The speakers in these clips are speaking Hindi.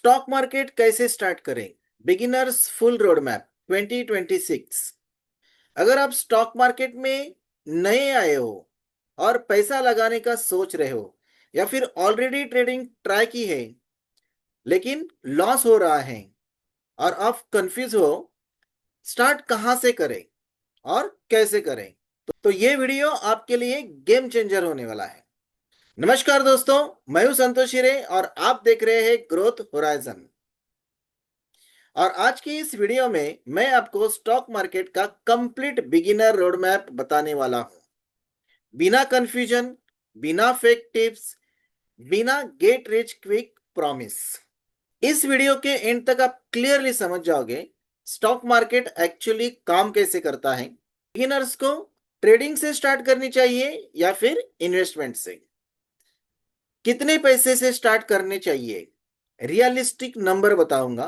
स्टॉक मार्केट कैसे स्टार्ट करें? Beginners full road map 2026। अगर आप स्टॉक मार्केट में नए आए हो और पैसा लगाने का सोच रहे हो या फिर ऑलरेडी ट्रेडिंग ट्राई की है लेकिन लॉस हो रहा है और आप कंफ्यूज हो, स्टार्ट कहां से करें और कैसे करें, तो ये वीडियो आपके लिए गेम चेंजर होने वाला है। नमस्कार दोस्तों, मैं हूं संतोष हिरे और आप देख रहे हैं ग्रोथ होराइजन। और आज की इस वीडियो में मैं आपको स्टॉक मार्केट का कंप्लीट बिगिनर रोड मैप बताने वाला हूं, बिना कंफ्यूजन, बिना फेक टिप्स, बिना गेट रिच क्विक प्रॉमिस। इस वीडियो के एंड तक आप क्लियरली समझ जाओगे स्टॉक मार्केट एक्चुअली काम कैसे करता है, बिगिनर्स को ट्रेडिंग से स्टार्ट करनी चाहिए या फिर इन्वेस्टमेंट से, कितने पैसे से स्टार्ट करने चाहिए, रियलिस्टिक नंबर बताऊंगा,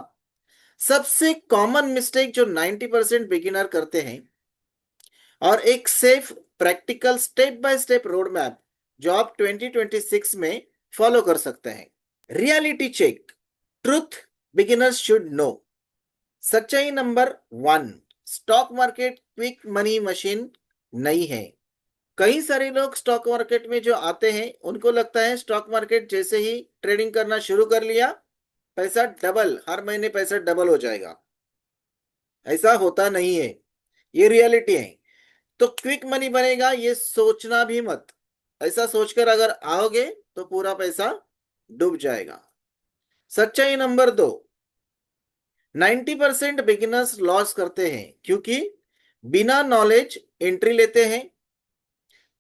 सबसे कॉमन मिस्टेक जो 90% बिगिनर करते हैं और एक safe practical step by step road map जो आप 2026 में फॉलो कर सकते हैं। Reality check, truth beginners should know. सच्चाई number 1, stock market quick money machine नहीं है। कई सारे लोग स्टॉक मार्केट में जो आते हैं उनको लगता है स्टॉक मार्केट जैसे ही ट्रेडिंग करना शुरू कर लिया पैसा डबल, हर महीने पैसा डबल हो जाएगा। ऐसा होता नहीं है, ये रियलिटी है। तो क्विक मनी बनेगा ये सोचना भी मत। ऐसा सोचकर अगर आओगे तो पूरा पैसा डूब जाएगा। सच्चाई नंबर 2, 90% बिगिनर्स लॉस करते हैं क्योंकि बिना नॉलेज एंट्री लेते हैं,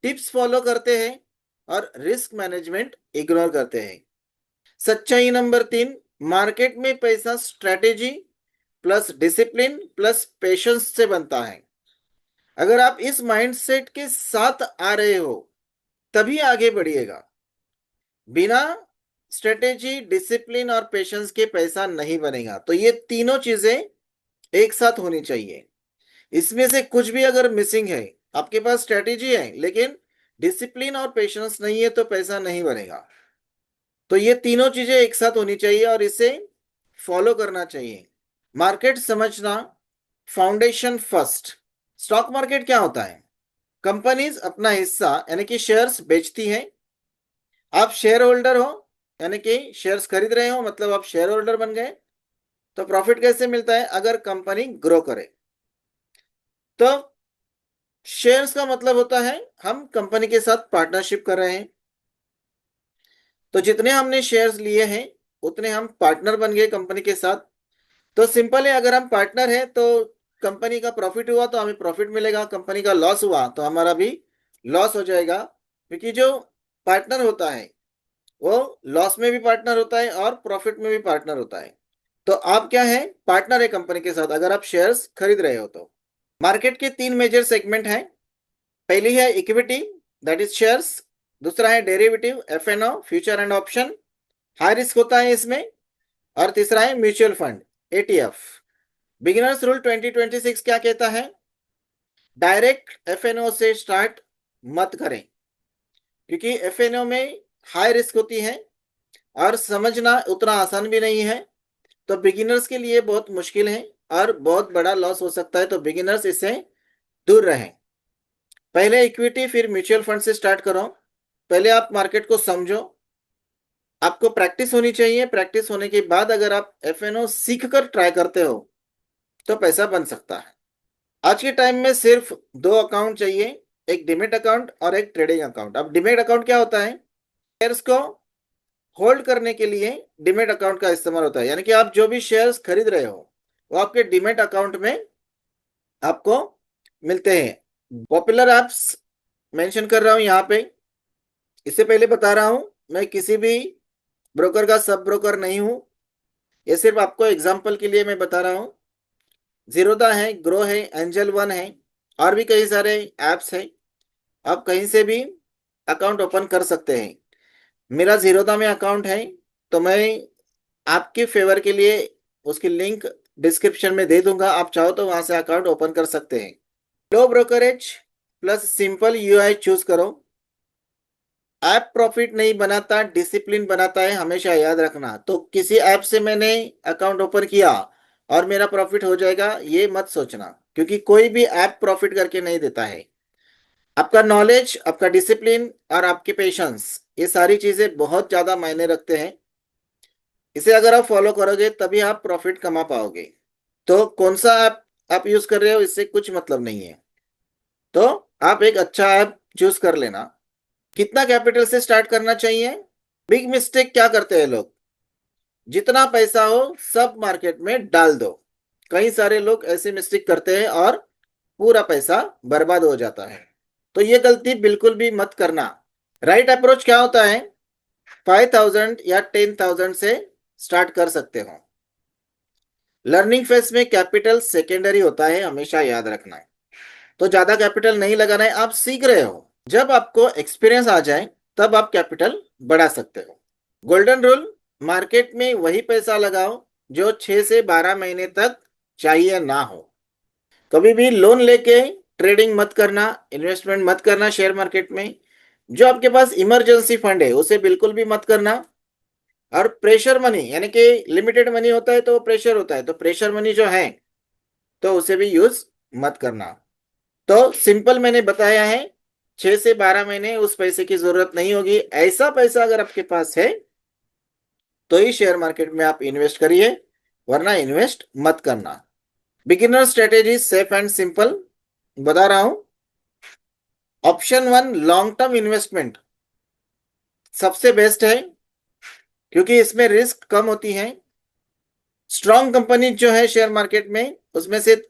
टिप्स फॉलो करते हैं और रिस्क मैनेजमेंट इग्नोर करते हैं। सच्चाई नंबर 3, मार्केट में पैसा strategy plus discipline plus patience से बनता है। अगर आप इस माइंडसेट के साथ आ रहे हो तभी आगे बढ़िएगा। बिना स्ट्रेटेजी, डिसिप्लिन और पेशेंस के पैसा नहीं बनेगा। तो ये तीनों चीजें एक साथ होनी चाहिए। इसमें से कुछ भी अगर मिसिंग है, आपके पास स्ट्रेटेजी है लेकिन डिसिप्लिन और पेशेंस नहीं है तो पैसा नहीं बनेगा। तो ये तीनों चीजें एक साथ होनी चाहिए और इसे फॉलो करना चाहिए। मार्केट समझना, फाउंडेशन फर्स्ट। स्टॉक मार्केट क्या होता है? कंपनीज अपना हिस्सा यानी कि शेयर्स बेचती हैं। आप शेयर होल्डर हो यानी कि शेयर्स खरीद रहे हो, मतलब आप शेयर होल्डर बन गए। तो प्रॉफिट कैसे मिलता है? अगर कंपनी ग्रो करे। तो शेयर्स का मतलब होता है हम कंपनी के साथ पार्टनरशिप कर रहे हैं। तो जितने हमने शेयर्स लिए हैं उतने हम पार्टनर बन गए कंपनी के साथ। तो सिंपल है, अगर हम पार्टनर हैं तो कंपनी का प्रॉफिट हुआ तो हमें प्रॉफिट मिलेगा, कंपनी का लॉस हुआ तो हमारा भी लॉस हो जाएगा। क्योंकि जो पार्टनर होता है वो लॉस में भी पार्टनर होता है और प्रॉफिट में भी पार्टनर होता है। तो आप क्या है? पार्टनर है कंपनी के साथ अगर आप शेयर्स खरीद रहे हो तो। मार्केट के 3 मेजर सेगमेंट हैं। पहली है इक्विटी, दैट इज शेयर्स। दूसरा है derivative, FNO, future and option, high risk होता है इसमें। और तीसरा है mutual fund, ETF. Beginners rule 2026 क्या कहता है? डायरेक्ट एफएनओ से स्टार्ट मत करें क्योंकि एफएनओ में हाई रिस्क होती है और समझना उतना आसान भी नहीं है। तो बिगिनर्स के लिए बहुत मुश्किल है और बहुत बड़ा लॉस हो सकता है। तो बिगिनर्स इससे दूर रहें। पहले इक्विटी फिर म्यूचुअल फंड से स्टार्ट करो। पहले आप मार्केट को समझो, आपको प्रैक्टिस होनी चाहिए। प्रैक्टिस होने के बाद अगर आप एफएनओ सीख कर ट्राई करते हो तो पैसा बन सकता है। आज के टाइम में सिर्फ 2 अकाउंट चाहिए, एक डिमेट अकाउंट और एक ट्रेडिंग अकाउंट। अब डिमेट अकाउंट क्या होता है? शेयर्स को होल्ड करने के लिए डिमेट अकाउंट का इस्तेमाल होता है, यानी कि आप जो भी शेयर्स खरीद रहे हो वो आपके डिमेट अकाउंट में आपको मिलते हैं। पॉपुलर एप्स मेंशन कर रहा हूं यहाँ पे। इससे पहले बता रहा हूं मैं किसी भी ब्रोकर का सब ब्रोकर नहीं हूं, ये सिर्फ आपको एग्जांपल के लिए मैं बता रहा हूं। जीरोधा है, ग्रो है, एंजल वन है और भी कई सारे एप्स हैं। आप कहीं से भी अकाउंट ओपन कर सकते हैं। मेरा जीरोधा में अकाउंट है तो मैं आपके फेवर के लिए उसकी लिंक डिस्क्रिप्शन में दे दूंगा। आप चाहो तो वहां से अकाउंट ओपन कर सकते हैं। Low brokerage plus simple UI choose करो। ऐप प्रॉफिट नहीं बनाता, डिसिप्लिन बनाता है, हमेशा याद रखना। तो किसी ऐप से मैंने अकाउंट ओपन किया और मेरा प्रॉफिट हो जाएगा, ये मत सोचना, क्योंकि कोई भी ऐप प्रॉफिट करके नहीं देता है। आपका नॉलेज, आपका डिसिप्लिन और आपके पेशेंस, ये सारी चीजें बहुत ज्यादा मायने रखते हैं। इसे अगर आप फॉलो करोगे तभी आप प्रॉफिट कमा पाओगे। तो कौन सा ऐप आप यूज कर रहे हो इससे कुछ मतलब नहीं है। तो आप एक अच्छा ऐप चूज कर लेना। कितना कैपिटल से स्टार्ट करना चाहिए? बिग मिस्टेक क्या करते हैं लोग, जितना पैसा हो सब मार्केट में डाल दो। कई सारे लोग ऐसे मिस्टेक करते हैं और पूरा पैसा बर्बाद हो जाता है। तो ये गलती बिल्कुल भी मत करना। राइट अप्रोच क्या होता है? 5,000 या 10,000 से स्टार्ट कर सकते हो। लर्निंग फेज में कैपिटल सेकेंडरी होता है, हमेशा याद रखना है। तो ज्यादा कैपिटल नहीं लगाना है, आप सीख रहे हो। जब आपको एक्सपीरियंस आ जाए तब आप कैपिटल बढ़ा सकते हो। गोल्डन रूल, मार्केट में वही पैसा लगाओ जो 6 से 12 महीने तक चाहिए ना हो। कभी भी लोन लेके ट्रेडिंग मत करना, इन्वेस्टमेंट मत करना शेयर मार्केट में। जो आपके पास इमरजेंसी फंड है उसे बिल्कुल भी मत करना। और प्रेशर मनी, यानी कि लिमिटेड मनी होता है तो प्रेशर होता है, तो प्रेशर मनी जो है तो उसे भी यूज मत करना। तो सिंपल मैंने बताया है, 6 से 12 महीने उस पैसे की जरूरत नहीं होगी। ऐसा पैसा अगर आपके पास है तो ही शेयर मार्केट में आप इन्वेस्ट करिए, वरना इन्वेस्ट मत करना। Beginner strategy safe and simple बता रहा हूं। ऑप्शन 1, लॉन्ग टर्म इन्वेस्टमेंट सबसे बेस्ट है, क्योंकि इसमें रिस्क कम होती है। स्ट्रॉन्ग कंपनी जो है शेयर मार्केट में उसमें से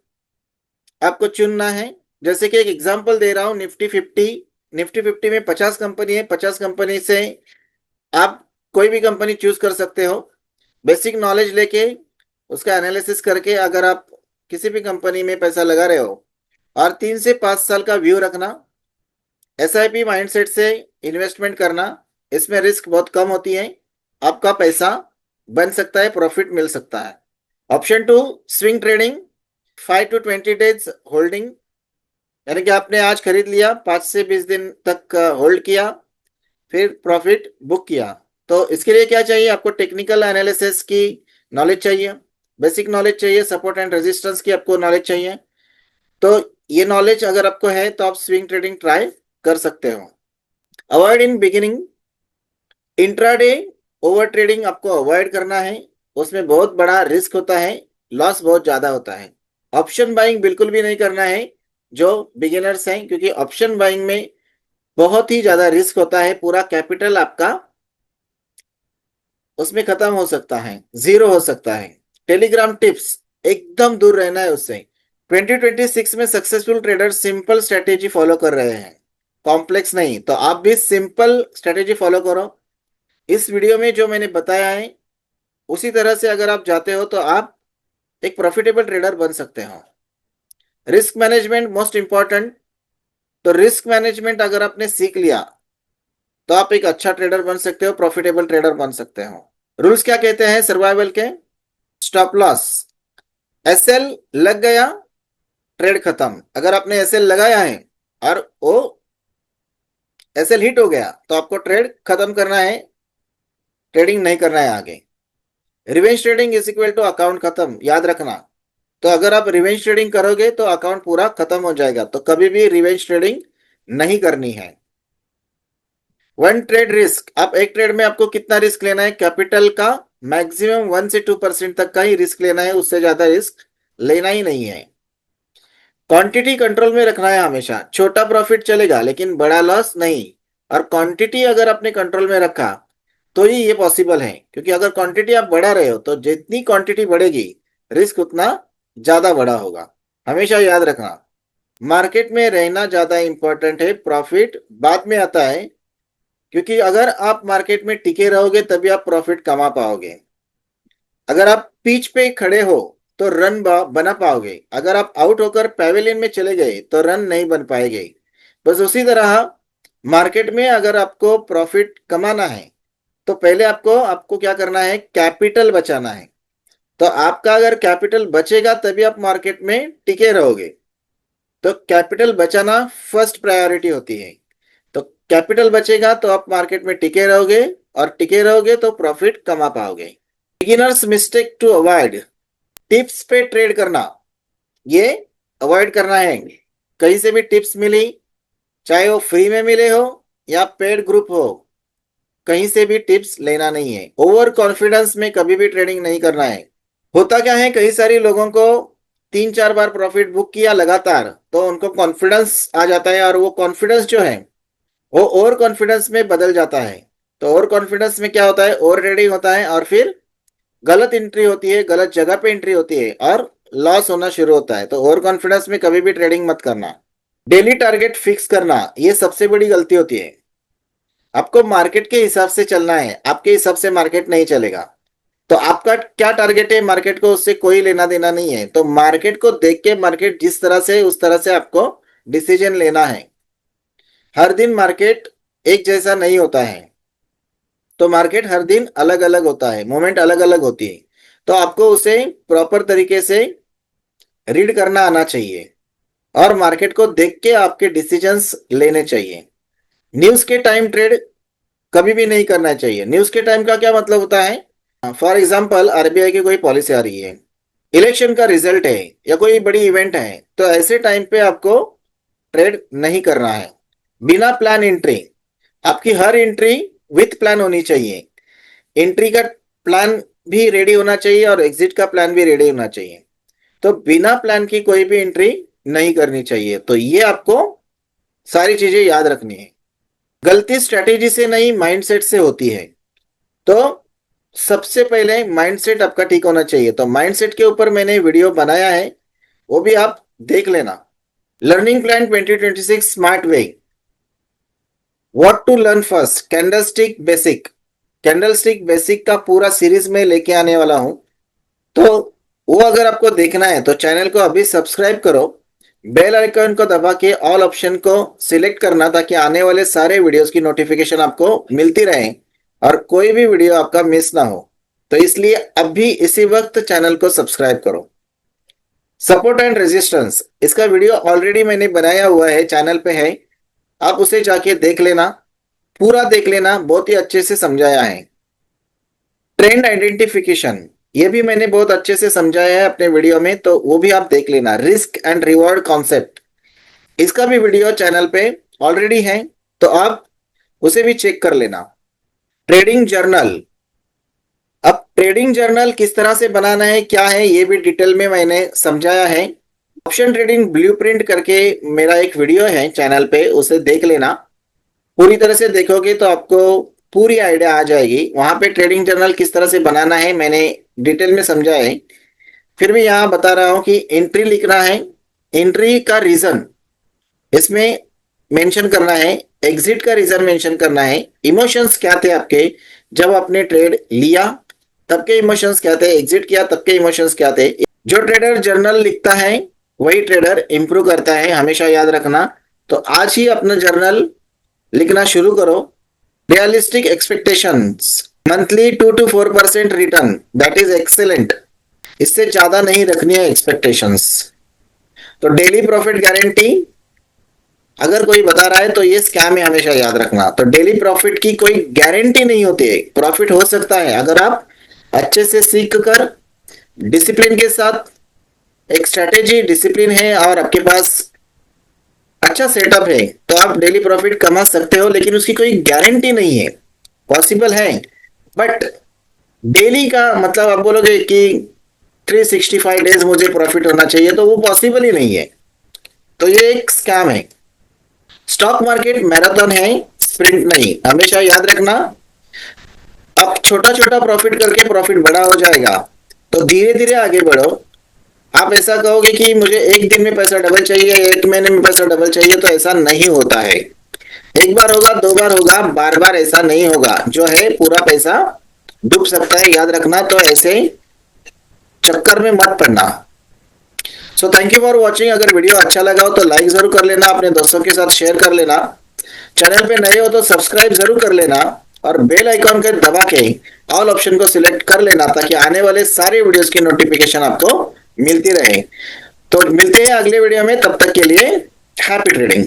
आपको चुनना है। जैसे कि एक एग्जांपल दे रहा हूं, निफ्टी 50। निफ्टी 50 में 50 कंपनी है, 50 कंपनी से आप कोई भी कंपनी चूज कर सकते हो। बेसिक नॉलेज लेके उसका एनालिसिस करके अगर आप किसी भी कंपनी में पैसा लगा रहे हो और 3 से 5 साल का व्यू रखना, एसआईपी माइंडसेट से इन्वेस्टमेंट करना, इसमें रिस्क बहुत कम होती है। आपका पैसा बन सकता है, प्रॉफिट मिल सकता है। Option 2, swing trading, 5 to 20 days holding, यानी कि आपने आज खरीद लिया, 5 से 20 दिन तक होल्ड किया, फिर प्रॉफिट बुक किया। तो इसके लिए क्या चाहिए आपको? टेक्निकल एनालिसिस की नॉलेज चाहिए, बेसिक नॉलेज चाहिए, सपोर्ट एंड रेजिस्टेंस की आपको नॉलेज चाहिए। तो ये नॉलेज अगर आपको है तो आप स्विंग ट्रेडिंग ट्राई कर सकते हो। Avoid in beginning, intraday over trading आपको अवॉइड करना है, उसमें बहुत बड़ा रिस्क होता है, लॉस बहुत ज्यादा होता है। ऑप्शन बाइंग बिल्कुल भी नहीं करना है जो बिगिनर्स हैं, क्योंकि ऑप्शन बाइंग में बहुत ही ज्यादा रिस्क होता है, पूरा कैपिटल आपका उसमें खत्म हो सकता है, जीरो हो सकता है। टेलीग्राम टिप्स, एकदम दूर रहना है उससे। 2026 में successful trader simple strategy follow कर रहे हैं, कॉम्प्लेक्स नहीं। तो आप भी सिंपल स्ट्रेटेजी फॉलो करो। इस वीडियो में जो मैंने बताया है उसी तरह से अगर आप जाते हो तो आप एक प्रॉफिटेबल ट्रेडर बन सकते हो। Risk management most important. तो रिस्क मैनेजमेंट अगर आपने सीख लिया तो आप एक अच्छा ट्रेडर बन सकते हो, प्रॉफिटेबल ट्रेडर बन सकते हो। रूल्स क्या कहते हैं सर्वाइवल के? स्टॉप लॉस, एसएल लग गया, ट्रेड खत्म। अगर आपने एसएल लगाया है और वो एसएल हिट हो गया तो आपको ट्रेड खत्म करना है, ट्रेडिंग नहीं करना है आगे। Revenge trading is equal to account खत्म, याद रखना। तो अगर आप रिवेंज ट्रेडिंग करोगे तो अकाउंट पूरा खत्म हो जाएगा, तो कभी भी रिवेंज ट्रेडिंग नहीं करनी है। वन ट्रेड रिस्क, आप एक ट्रेड में आपको कितना रिस्क लेना है? कैपिटल का मैक्सिमम 1 से 2% तक का ही रिस्क लेना है, उससे ज्यादा रिस्क लेना ही नहीं है। क्वांटिटी कंट्रोल में रखना है हमेशा, छोटा प्रॉफिट चलेगा लेकिन बड़ा लॉस नहीं। और क्वांटिटी अगर आपने कंट्रोल में रखा तो ही ये पॉसिबल है, क्योंकि अगर क्वांटिटी आप बढ़ा रहे हो तो जितनी क्वांटिटी बढ़ेगी रिस्क उतना ज्यादा बड़ा होगा। हमेशा याद रखना, मार्केट में रहना ज्यादा इंपॉर्टेंट है, प्रॉफिट बाद में आता है। क्योंकि अगर आप मार्केट में टिके रहोगे तभी आप प्रॉफिट कमा पाओगे। अगर आप पिच पे खड़े हो तो रन बना पाओगे, अगर आप आउट होकर पैवेलियन में चले गए तो रन नहीं बन पाएंगे। बस उसी तरह मार्केट में अगर आपको प्रॉफिट कमाना है तो पहले आपको आपको क्या करना है? कैपिटल बचाना है। तो आपका अगर कैपिटल बचेगा तभी आप मार्केट में टिके रहोगे। तो कैपिटल बचाना फर्स्ट प्रायोरिटी होती है। तो कैपिटल बचेगा तो आप मार्केट में टिके रहोगे, और टिके रहोगे तो प्रॉफिट कमा पाओगे। Beginners mistake to avoid, tips पे ट्रेड करना, ये अवॉइड करना है। कहीं से भी टिप्स मिली, चाहे वो फ्री में मिले हो या पेड ग्रुप हो, कहीं से भी टिप्स लेना नहीं है। ओवर कॉन्फिडेंस में कभी भी ट्रेडिंग नहीं करना है। होता क्या है, कई सारे लोगों को 3-4 बार प्रॉफिट बुक किया लगातार तो उनको कॉन्फिडेंस आ जाता है, और वो कॉन्फिडेंस जो है वो ओवर कॉन्फिडेंस में बदल जाता है। तो ओवर कॉन्फिडेंस में क्या होता है, ओवर ट्रेडिंग होता है, और फिर गलत एंट्री होती है, गलत जगह पे एंट्री होती है, और लॉस होना शुरू होता है। तो ओवर कॉन्फिडेंस में कभी भी ट्रेडिंग मत करना। डेली टारगेट फिक्स करना, ये सबसे बड़ी गलती होती है। आपको मार्केट के हिसाब से चलना है, आपके हिसाब से मार्केट नहीं चलेगा। तो आपका क्या टारगेट है, मार्केट को उससे कोई लेना देना नहीं है। तो मार्केट को देख के, मार्केट जिस तरह से उस तरह से आपको डिसीजन लेना है। हर दिन मार्केट एक जैसा नहीं होता है, तो मार्केट हर दिन अलग अलग होता है, मोमेंट अलग अलग होती है। तो आपको उसे प्रॉपर तरीके से रीड करना आना चाहिए, और मार्केट को देख के आपके डिसीजंस लेने चाहिए। न्यूज के टाइम ट्रेड कभी भी नहीं करना चाहिए। न्यूज के टाइम का क्या मतलब होता है, फॉर एग्जाम्पल आरबीआई की कोई पॉलिसी आ रही है, इलेक्शन का रिजल्ट है, या कोई बड़ी इवेंट है, तो ऐसे टाइम पे आपको ट्रेड नहीं करना है। बिना प्लान एंट्री, आपकी हर एंट्री विथ प्लान होनी चाहिए। एंट्री का प्लान भी रेडी होना चाहिए, और एग्जिट का प्लान भी रेडी होना चाहिए। तो बिना प्लान की कोई भी एंट्री नहीं करनी चाहिए। तो ये आपको सारी चीजें याद रखनी है। गलती स्ट्रेटेजी से नहीं, माइंडसेट से होती है। तो सबसे पहले माइंडसेट आपका ठीक होना चाहिए। तो माइंडसेट के ऊपर मैंने वीडियो बनाया है, वो भी आप देख लेना। Learning plan 2026 smart way, what to learn first, candlestick basic. Candlestick basic का पूरा सीरीज में लेके आने वाला हूं। तो वो अगर आपको देखना है तो चैनल को अभी सब्सक्राइब करो, बेल आइकन को दबा के ऑल ऑप्शन को सिलेक्ट करना, ताकि आने वाले सारे वीडियोस की नोटिफिकेशन आपको मिलती रहे, और कोई भी वीडियो आपका मिस ना हो। तो इसलिए अभी इसी वक्त चैनल को सब्सक्राइब करो। सपोर्ट एंड रेजिस्टेंस, इसका वीडियो ऑलरेडी मैंने बनाया हुआ है, चैनल पे है, आप उसे जाके देख लेना, पूरा देख लेना, बहुत ही अच्छे से समझाया है। ट्रेंड आइडेंटिफिकेशन, ये भी मैंने बहुत अच्छे से समझाया है अपने वीडियो में, तो वो भी आप देख लेना। रिस्क एंड रिवॉर्ड कॉन्सेप्ट, इसका भी वीडियो चैनल पे ऑलरेडी है, तो आप उसे भी चेक कर लेना। ट्रेडिंग जर्नल, अब ट्रेडिंग जर्नल किस तरह से बनाना है, क्या है, ये भी डिटेल में मैंने समझाया है। ऑप्शन ट्रेडिंग ब्लूप्रिंट करके मेरा एक वीडियो है चैनल पे, उसे देख लेना। पूरी तरह से देखोगे तो आपको पूरी आइडिया आ जाएगी। वहां पे ट्रेडिंग जर्नल किस तरह से बनाना है मैंने डिटेल में समझाया है। फिर भी यहाँ बता रहा हूं कि एंट्री लिखना है, एंट्री का रीजन इसमें मेंशन करना है, एग्जिट का रीजन मेंशन करना है, इमोशंस क्या थे आपके जब आपने ट्रेड लिया तब के इमोशंस क्या थे, एग्जिट किया तब के इमोशंस क्या थे। जो ट्रेडर जर्नल लिखता है वही ट्रेडर इंप्रूव करता है, हमेशा याद रखना। तो आज ही अपना जर्नल लिखना शुरू करो। Realistic expectations, monthly 2 to 4% return, that is excellent. इससे ज्यादा नहीं रखनी है एक्सपेक्टेशंस। तो डेली प्रॉफिट गारंटी अगर कोई बता रहा है तो ये स्कैम है, हमेशा याद रखना। तो डेली प्रॉफिट की कोई गारंटी नहीं होती है, प्रॉफिट हो सकता है अगर आप अच्छे से सीख कर डिसिप्लिन के साथ, एक स्ट्रेटेजी डिसिप्लिन है और आपके पास अच्छा सेटअप है, तो आप डेली प्रॉफिट कमा सकते हो। लेकिन उसकी कोई गारंटी नहीं है, पॉसिबल है बट डेली का मतलब आप बोलोगे कि 365 डेज मुझे प्रॉफिट होना चाहिए, तो वो पॉसिबल ही नहीं है। तो ये एक स्कैम है। स्टॉक मार्केट मैराथन है, स्प्रिंट नहीं, हमेशा याद रखना। अब छोटा छोटा प्रॉफिट करके प्रॉफिट बड़ा हो जाएगा, तो धीरे धीरे आगे बढ़ो। आप ऐसा कहोगे कि मुझे एक दिन में पैसा डबल चाहिए, एक महीने में पैसा डबल चाहिए, तो ऐसा नहीं होता है। एक बार होगा, 2 बार होगा, बार बार ऐसा नहीं होगा। जो है पूरा पैसा डूब सकता है, याद रखना। तो ऐसे चक्कर में मत पड़ना। So thank you for watching. अगर वीडियो अच्छा लगा हो तो लाइक जरूर कर लेना, अपने दोस्तों के साथ शेयर कर लेना। चैनल पे नए हो तो सब्सक्राइब जरूर कर लेना, और बेल आइकॉन के दबा के ऑल ऑप्शन को सिलेक्ट कर लेना, ताकि आने वाले सारे वीडियोस की नोटिफिकेशन आपको मिलती रहे। तो मिलते हैं अगले वीडियो में, तब तक के लिए हैप्पी ट्रेडिंग।